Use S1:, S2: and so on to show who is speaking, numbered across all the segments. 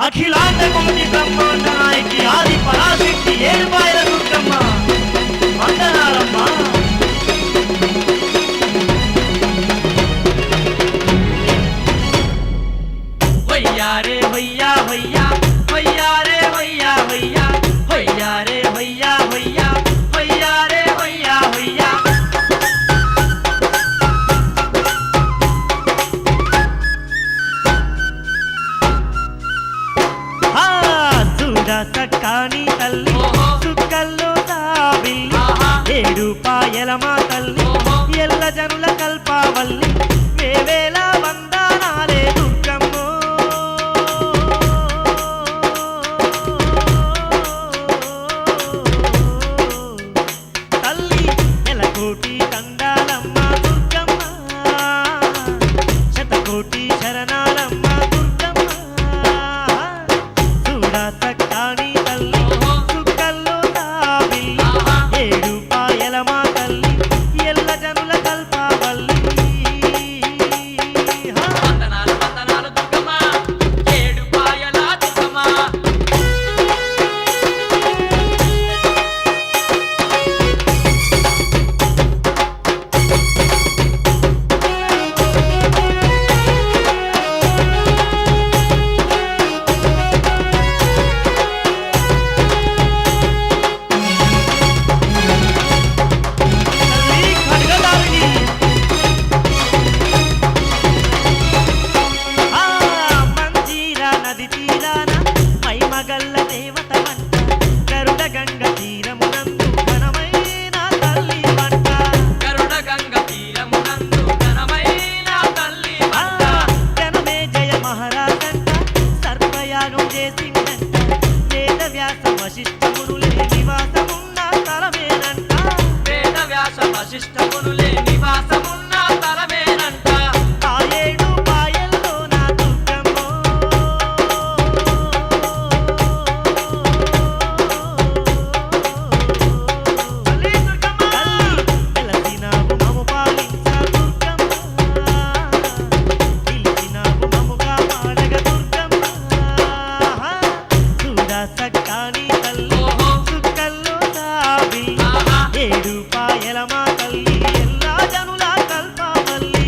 S1: అఖిలాండ కోటి బ్రహ్మాండ నాయకి ఆది పరాశక్తి ఏడుపాయల దుర్గమ్మ వందనాలమ్మ. వయ్యారే వయ్యా వయ్యా వయ్యారే వయ్యా వయ్యా వయ్యారే వయ్యా వయ్యా వయ్యారే వయ్యా వయ్యా. సక్కాని తల్లి సుక్కల్లో తాబిల్లి ఏడుపాయల మా తల్లి ఎల్ల జనుల కల్పావల్లి వేవేల వందనాలే దుర్గమ్మో. తల్లి ఎలకోటి దండాలమ్మ దుర్గమ్మ శతకోటి శరణాలమ్మ దుర్గమ్మ. చూడా సక్కాని తల్లి సుక్కల్లో తాబిల్లి ఏడుపాయల మా తల్లి ఎల్ల జనుల కల్పావల్లి.
S2: వందనాలు వందనాలు దుర్గమ్మ ఏడుపాయల దుర్గమ్మ.
S1: తల్లి ఖడ్గదారిణి మంజీరా నది తీరాన మైమగల్ల దేవత వంట గరుడ గంగ తీరమునందు ఘనమైన తల్లి వంట.
S2: గరుడ గంగ తీరమునందు ఘనమైన తల్లి వంట.
S1: జనమే జయ మహారాజంట సర్పయాగం చేసిందంట వేద వ్యాస వశిష్ఠమునులే నివాసమున్న స్థలమేనంట.
S2: వేద వ్యాస వశిష్ఠ మునులే నివాసమున్న తలమేనంట.
S1: ఆ ఏడు పాయల్లో నా దుర్గమ్మో. తల్లి వెలసినావు మము పాలించ దుర్గమ్మ పిలిచినావు మముగా పాడగ దుర్గమ్మ. చూడా సక్కాని తల్లి సుక్కల్లో తాబిల్లి ఏడుపాయల మా తల్లి ఎల్లా జనుల కల్పావల్లి.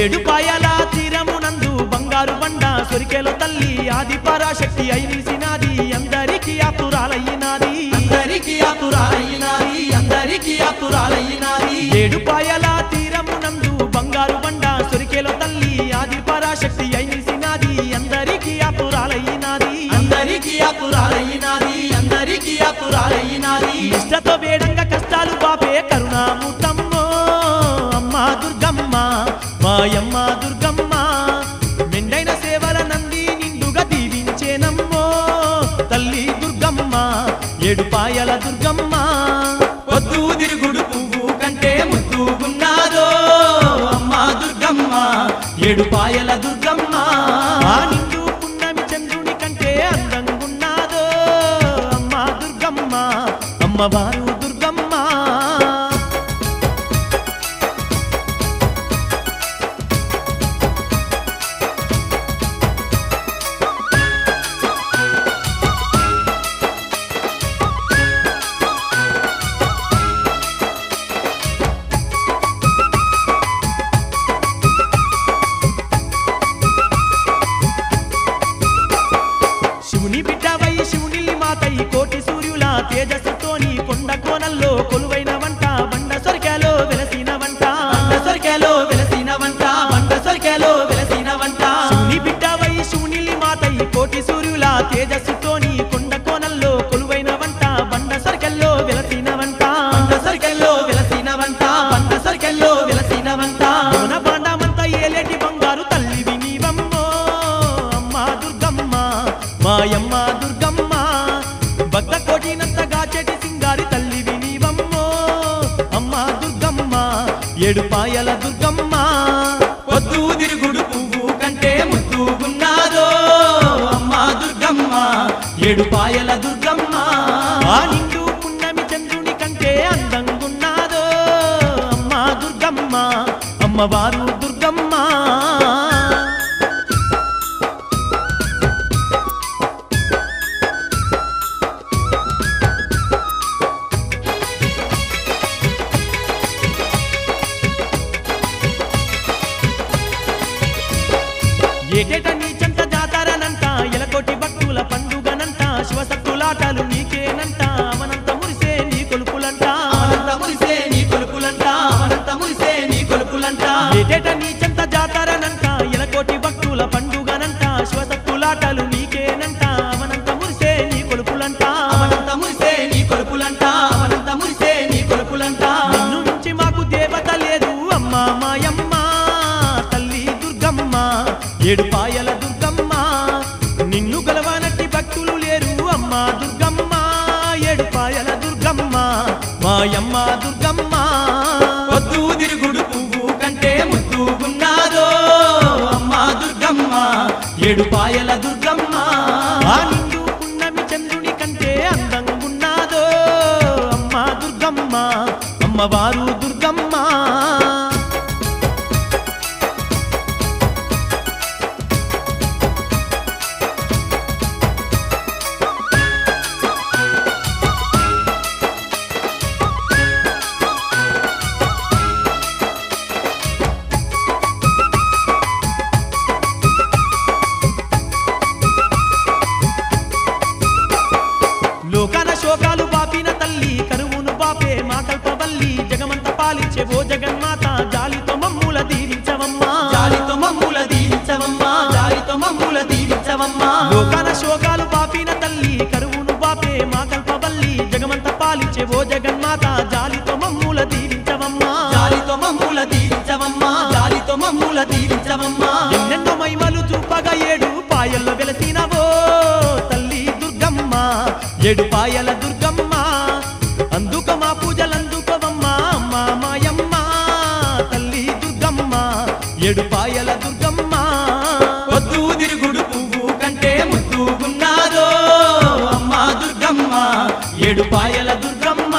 S1: ఏడుపాయల తీరమునందు బంగారు బండ సొరికెలో తల్లి ఆది పరాశక్తి అయి నిలిసినాది అందరికీ ఆతురాలయ్యినాది
S2: అందరికీ ఆతురాలయ్యినాది అందరికీ ఆతురాలయ్యినాది
S1: ఏడుపాయల తీరమునందు బంగారు బండ సొరికెలో తల్లి ఆది పరాశక్తి అయి నిలిసినాది అందరికీ ఆతురాలయ్యినాది
S2: అందరికీ ఆతురాలయ్యినాది అందరికీ ఆతురాలయ్యినాది
S1: ఇష్టతో వేడంగా కష్టాలు బాపే కరుణామూర్తమ్మో అమ్మా దుర్గమ్మ మాయమ్మ దుర్గమ్మ మెండైన సేవల నంది నిండుగా దీవించేనమ్మో తల్లి దుర్గమ్మ ఏడుపాయల దుర్గమ్మ
S2: పొద్దు తిరుగుడు పువ్వు కంటే ముద్దుగున్నాదో అమ్మా దుర్గమ్మ ఏడుపాయల దుర్గమ్మ
S1: ఆ నిండు పున్నమి చంద్రుని కంటే అందంగున్నాదో అమ్మా దుర్గమ్మ అమ్మవారు దుర్గమ్మ శివుని బిడ్డవై శివుని మాతై కోటి సూర్యుల తేజస్సుతోని కొండ కోనల్లో కొలువైన వంట బండ సొరికాలో వెలసిన వంట
S2: బండ సొరికెలో వెలసిన వంట బండ సొరికెలో వెలసిన వంట
S1: శివుని బిడ్డవై శివుని మాతై కోటి సూర్యుల తేజస్సుతోని కొండ కోనల్లో కొలువైన వంట బండ సొరికల్లో వెలసిన వంట
S2: బండ సొరికెలో వెలసిన వంట బండ సొరికెలో వెలసిన వంట
S1: మన బాండమంతా ఏలేటి బంగారు తల్లివి నీవమ్మో అమ్మా దుర్గమ్మ మాయమ్మ దుర్గమ్మ భక్త కోటినంతగా చెటి సింగారి తల్లివి నీవమ్మో అమ్మా దుర్గమ్మ ఏడుపాయల దుర్గమ్మ
S2: పొద్దు తిరుగుడు పువ్వు కంటే ముద్దుగున్నాదో అమ్మా దుర్గమ్మ ఏడుపాయల దుర్గమ్మ
S1: ఆ నిండు పున్నమి చంద్రుని కంటే అందంగున్నాదో అమ్మా దుర్గమ్మ అమ్మవారు దుర్గమ్మ ఏటేట నీ చెంత జాతరనంట ఎలకోటి భక్తుల పండుగనంట శివసత్తులాటలు నీకేనంట అవనంత మురిసే నీ కొలుపులంట
S2: అనంత మురిసే నీ కొలుపులంట అనంత మురిసే నీ కొలుపులంట
S1: ఏటేట నీ చెంత జాతరనంట ఎలకోటి భక్తుల పండుగనంట శివసత్తులాటలు నీకేనంట అవనంత మురిసే నీ కొలుపులంట
S2: అనంత మురిసే నీ కొలుపులంట అనంత మురిసే నీ కొలుపులంట
S1: నిన్ను నుంచి మాకు దేవత లేదు అమ్మా మాయమ్మ తల్లి దుర్గమ్మ ఏడుపాయల దుర్గమ్మ నిన్ను గలవనట్టి భక్తులు లేరు అమ్మా దుర్గమ్మ ఏడుపాయల దుర్గమ్మ మాయమ్మ దుర్గమ్మ
S2: పొద్దు తిరుగుడు పువ్వు కంటే ముద్దుగున్నాదో అమ్మా దుర్గమ్మ ఏడుపాయల దుర్గమ్మ
S1: ఆ నిండు పున్నమి చంద్రుని కంటే అందంగున్నాదో అమ్మా దుర్గమ్మ అమ్మవారు దుర్గమ్మ లోకాన శోకాలు బాపిన తల్లి కరువును బాపే మా కల్పవల్లి జగమంత పాలించే ఓ జగన్మాత జాలితో మమ్ముల దీవించవమ్మా
S2: జాలితో మమ్ముల దీవించవమ్మా జాలితో మమ్ముల దీవించవమ్మా
S1: లోకాన శోకాలు బాపిన తల్లి కరువును బాపే మా కల్పవల్లి జగమంత పాలించే ఓ జగన్మాత జాలితో మమ్ముల దీవించవమ్మా
S2: జాలితో మమ్ముల దీవించవమ్మా జాలితో మమ్ముల దీవించవమ్మా
S1: ఎన్నెన్నో మహిమలు చూపగా ఏడు పాయల్లో వెలసినవో తల్లి దుర్గమ్మ ఏడుపాయల దుర్గమ్మ అందుక మా పూజలందుకోవమ్మా అమ్మా మాయమ్మ తల్లి దుర్గమ్మ ఏడుపాయల దుర్గమ్మ
S2: పొద్దు తిరుగుడు పువ్వు కంటే ముద్దుగున్నాదో అమ్మా దుర్గమ్మ ఏడుపాయల దుర్గమ్మ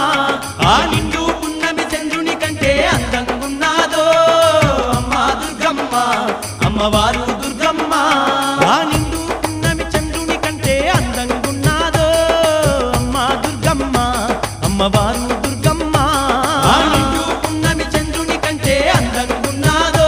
S1: ఆ నిండు పున్నమి చంద్రుని కంటే అందంగున్నాదో అమ్మా దుర్గమ్మ అమ్మవారు దుర్గమ్మ ఆ నిండు పున్నమి చంద్రుని కంటే అందంగున్నాదో అమ్మా దుర్గమ్మ అమ్మవారు దుర్గమ్మ ఆ నిండు పున్నమి చంద్రుని కంటే అందంగున్నాదో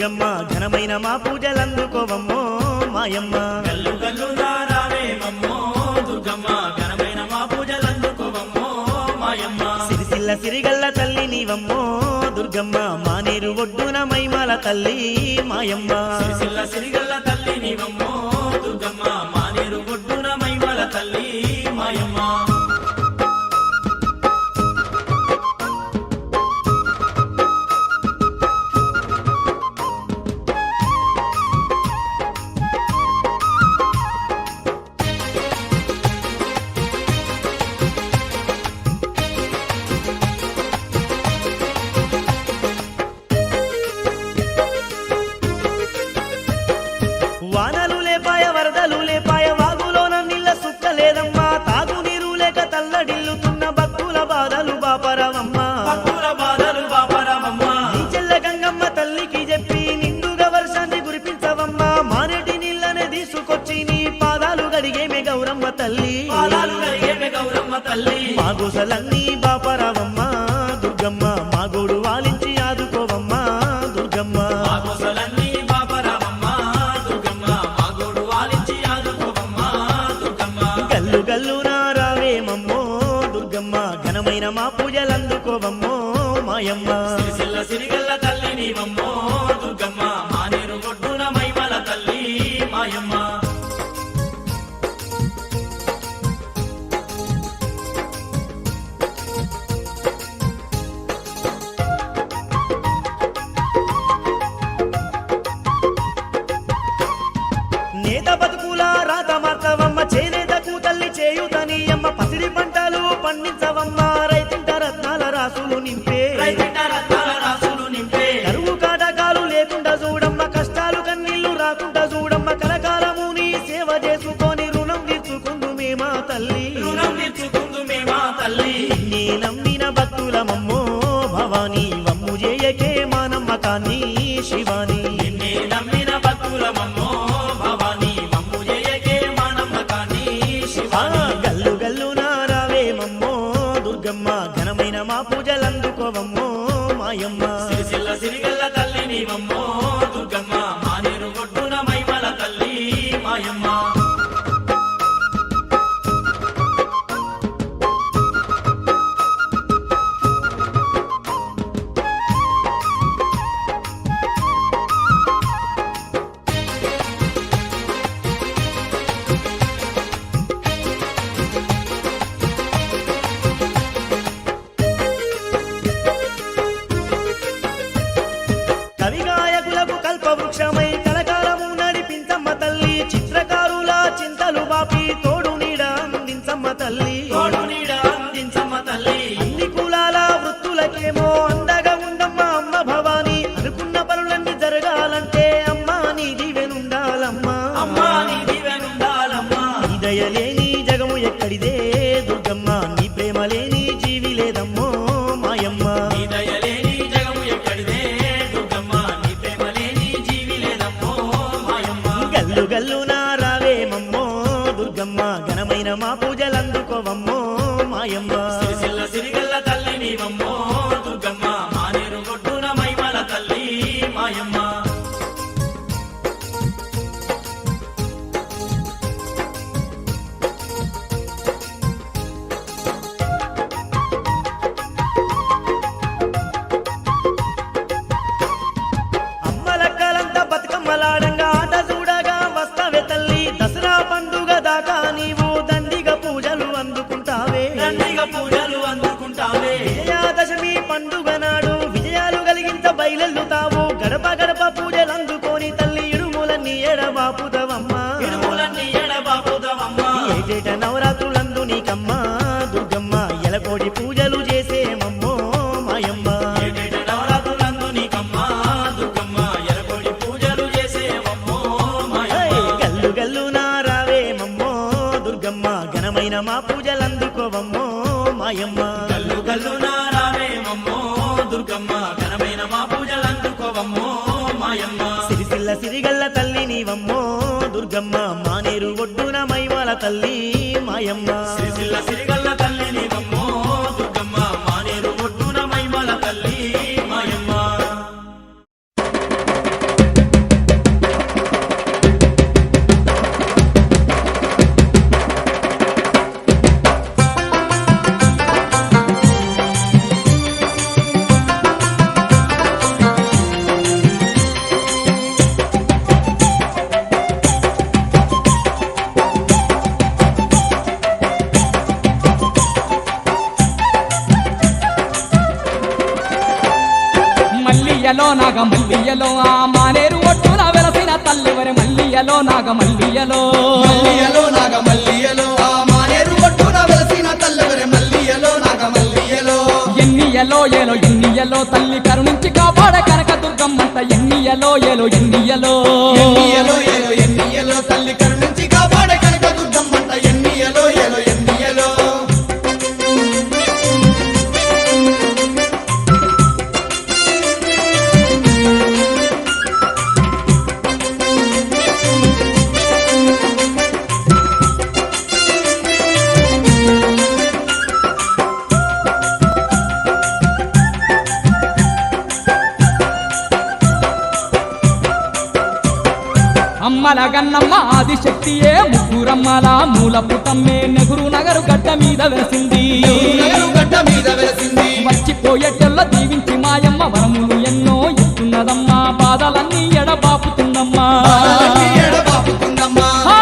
S1: దుర్గమ్మ ఘనమైన మా పూజలందుకోవమ్మో మాయమ్మ
S2: గల్లు గల్లు రావేమమ్మో దుర్గమ్మ ఘనమైన మా పూజలందుకోవమ్మో మాయమ్మ
S1: సిరిసిల్ల సిరిగల్ల తల్లి నీవమ్మో దుర్గమ్మ మానేరు ఒడ్డున మైమల తల్లి మాయమ్మ
S2: సిరిసిల్ల సిరిగల్ల తల్లి నీవమ్మో దుర్గమ్మ మానేరు ఒడ్డున మైమల తల్లి మాయమ్మ
S1: వానలు లేపాయ వరదలు లేపాయ వాగులోన నీళ్ళ సుక్కలేదమ్మా తాగునీరు లేక తల్లడిల్లుతున్న భక్తుల బాధలు బాపరవమ్మా
S2: భక్తుల బాధలు బాపరవమ్మ
S1: నీ చెల్ల గంగమ్మ తల్లికి చెప్పి నిండుగా వర్షాన్ని కురిపించవమ్మా మానేటి నీళ్ళనే తీసుకొచ్చి నీ పాదాలు గడిగేమే గౌరమ్మ తల్లి
S2: పాదాలు కరిగేమే గౌరమ్మ తల్లి
S1: మా గోసలన్నీ బాపరవమ్మా దుర్గమ్మ మా గోడు వాలించి ఆదుకోవమ్మా దుర్గమ్మ
S2: మా గోసలన్నీ బాపరవమ్మ దుర్గమ్మ మా గోడు వాలించి ఆదుకోవమ్మ దుర్గమ్మ
S1: గల్లు గల్లు రావేమమ్మో దుర్గమ్మ ఘనమైన మా పూజలందుకోవమ్మో మాయమ్మ
S2: సిరిసిల్ల సిరిగల్ల తల్లి నీవమ్మో దుర్గమ్మ మానేరు ఒడ్డున మైమల తల్లి మాయమ్మ
S1: నేత బతుకుల రాత మార్చవమ్మ చేనేతకు తల్లి చేయుతని అమ్మ పసిడి పంటలు పండించవమ్మ రైతింట రత్నాల రాసులు నింపే
S2: రైతింట రత్నాల రాసులు నింపే
S1: కరువు కాటకాలు లేకుండా చూడమ్మ కష్టాలు కన్నీళ్లు రాకుండా చూడమ్మ కలకాలము నీ సేవ చేసుకొని రుణం తీర్చుకుందు మేమా తల్లి
S2: రుణం తీర్చుకుందుమే మా తల్లి
S1: నీ నమ్మిన భక్తులమమ్మో భవానీ వమ్ము చేయకే మా నమ్మకాన్ని శివాని
S2: నిన్నే నమ్మిన భక్తులమమ్మో భవానీ మమ్ము జయకే మా నమ్మకాన్ని శివాని
S1: గల్లు గల్లు రావేమమ్మో దుర్గమ్మ ఘనమైన మా పూజలందుకోవమ్మో మాయమ్మ
S2: సిరిసిల్ల సిరిగల్ల తల్లి నీవమ్మో దుర్గమ్మ మానేరు ఒడ్డున మైమల తల్లి మాయమ్మ
S1: కవిగాయకులకు కల్పవృక్షమై కలకాలము నడిపించమ్మ తల్లి చిత్రకారుల చింతలు బాపి తోడు నీడ అందించమ్మ తల్లి
S2: తోడు నీడ అందించమ్మ తల్లి
S1: అన్ని కులాల వృత్తులకేమో అందగా ఉండమ్మ అమ్మ భవాని అనుకున్న పనులన్నీ జరగాలంటే అమ్మ నీ దీవెనుండాలమ్మా
S2: అమ్మా నీ దీవెనుండాలమ్మా
S1: నీ దయలేని జగము ఎక్కడిదే దుర్గమ్మ నీ ప్రేమ లేని జీవి లేదమ్మో మాయమ్మ
S2: నీ దయలేని జగము ఎక్కడిదే దుర్గమ్మ నీ ప్రేమ లేని జీవి లేదమ్మో మాయమ్మ
S1: గల్లు గల్లు రావేమమ్మో దుర్గమ్మ ఘనమైన మా పూజలందుకోవమ్మో మాయమ్మ
S2: సిరిసిల్ల సిరిగల్ల తల్లి నీవమ్మో దుర్గమ్మ మానేరు ఒడ్డున మైమల తల్లి మాయమ్మ
S1: అమ్మలక్కలంతా బతుకమ్మలాడంగా ఆట చూడగా వస్తావే తల్లి దసరా పండుగ దాకా నీవు దండిగా పూజలు అందుకుంటావే
S2: దండిగా పూజలు అందుకుంటావే
S1: విజయాదశమి పండుగ నాడు విజయాలు కలిగింత బయలెల్లుతావు గడప గడప పూజలు అందుకొని తల్లి ఇడుములన్నీ ఎడబాపుదవమ్మా
S2: ఇడుములన్నీ ఎడబాపుదవమ్మా
S1: ఏటేట నవరాత్రులందు నీకమ్మా దుర్గమ్మ ఎలకోడి పూజలు చేసేమమ్మో మాయమ్మ
S2: ఏటేట నవరాత్రులందు నీకమ్మా దుర్గమ్మ ఎరగొడి పూజలు చేసేవమ్మో మాయమ్మ
S1: గల్లు గల్లు రావేమమ్మో దుర్గమ్మ ఘనమైన మా పూజలందుకోవమ్మో మాయమ్మ
S2: గల్లు గల్లు రావేమమ్మో దుర్గమ్మ ఘనమైన మా పూజలు అందుకోవమ్మో మాయమ్మ
S1: సిరిసిల్ల సిరిగల్ల తల్లి నీవమ్మో దుర్గమ్మ మానేరు ఒడ్డున మైమల తల్లి మాయమ్మ
S2: సిరిసిల్ల సిరిగల్ల తల్లి నీవమ్మో దుర్గమ్మ మానేరు ఒడ్డున మైమల తల్లి మాయమ్మ
S3: మల్లియలో నాగ మల్లియలో ఆ మానేరు ఒట్టున వెలసిన తల్లివరి మల్లియలో నాగ మల్లియలో
S4: మల్లియలో నాగ మల్లియలో ఆ మానేరు ఒట్టున వెలసిన తల్లవరే మల్లియలో నాగ మల్లియలో
S3: ఎన్నియలో ఏలో ఎన్నియలో తల్లి కరుణించి కాపాడ కనక దుర్గమ్మంట ఎన్నియలో ఏలో ఎన్నియలో
S4: ఎన్నియలో ఏలో ఎన్నియలో తల్లి కరుణించి కాపాడే కనక దుర్గమ్మంట ఎన్నియలో ఏలో ఎన్నియలో
S3: అమ్మల గన్నమ్మ ఆదిశక్తియే ముగ్గురమ్మల మూల పుటమ్మే నెహ్రూ నగరు గడ్డ మీద వెలసింది
S4: నగరు గడ్డ మీద వెలసింది
S3: వచ్చిపోయేటల్ల దీవించి మాయమ్మ వరములు ఎన్నో ఇస్తున్నదమ్మా బాధలన్నీ ఎడబాపుతుందమ్మా
S4: బాలలన్నీ ఎడబాపుతుందమ్మా
S3: ఆ,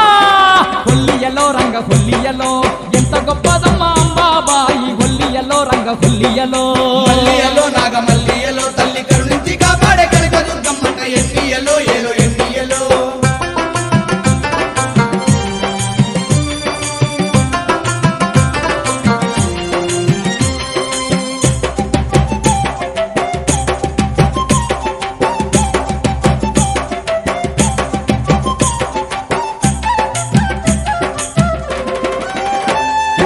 S3: హొల్లియలో రంగ హొల్లియలో ఎంత గొప్పదమ్మా అంబాబాయి హొల్లియలో రంగ హొల్లియలో
S4: మల్లియలో నాగ మల్లియలో తల్లి కరుణించి కాపాడే కనక దుర్గమ్మంట ఎన్నియలో ఏలో ఎన్నియలో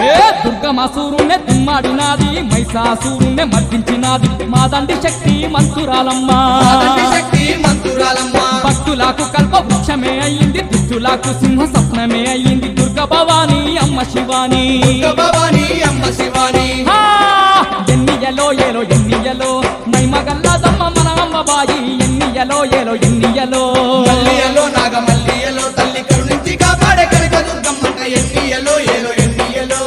S3: ఏ దుర్గమాసూరుణ్ణి దుమ్మాడినాది మైసాసూరుణ్ణి మర్దించినాది మాదండి శక్తి మంతురాలమ్మా
S4: మాదండి శక్తి మంతురాలమ్మ
S3: భక్తులకు కల్ప వృక్షమే అయ్యింది దుష్టులకు సింహ స్వప్నమే అయ్యింది దుర్గ భవాని అమ్మ శివాని
S4: భవాని అమ్మ శివాని
S3: ఆ, ఎన్నియలో ఏలో ఎన్నియలో మైమగల్లదమ్మ మన అమ్మబాయి ఎన్నియలో ఏలో ఎన్నియలో
S4: మల్లియలో నాగ మల్లియలో తల్లి కరుణించి కాపాడే కనక దుర్గమ్మంట ఎన్నియలో ఏలో ఎన్నియలో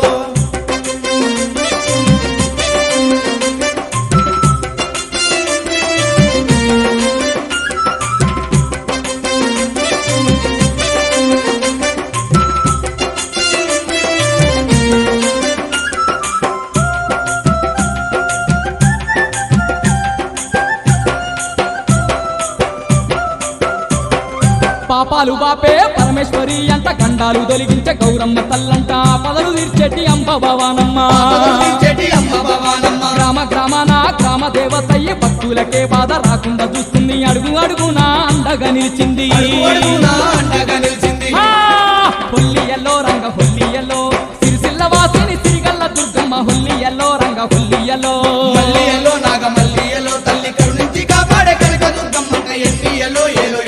S3: పాపాలు బాపే పరమేశ్వరి అంట గండాలు తొలగించే గౌరమ్మ తల్లంట పదలు తీర్చేటి అంబ భవానమ్మ
S4: చెటి అమ్మ భవానమ్మ
S3: గ్రామ గ్రామాన గ్రామ దేవతయ్య భక్తులకే బాధ రాకుండా చూస్తుంది అడుగు అడుగునా అండగా నిలిచింది
S4: అడుగునా అండగా నిలిచింది
S3: ఆ, హొల్లియలో రంగ హొల్లియలో సిరిసిల్ల వాసిని సిరిగల్ల దుర్గమ్మ హొల్లియలో రంగ హొల్లియలో
S4: మల్లియలో నాగ మల్లియలో తల్లి కరుణించి కాపాడే కనక దుర్గమ్మంట ఎన్నియలో ఏలో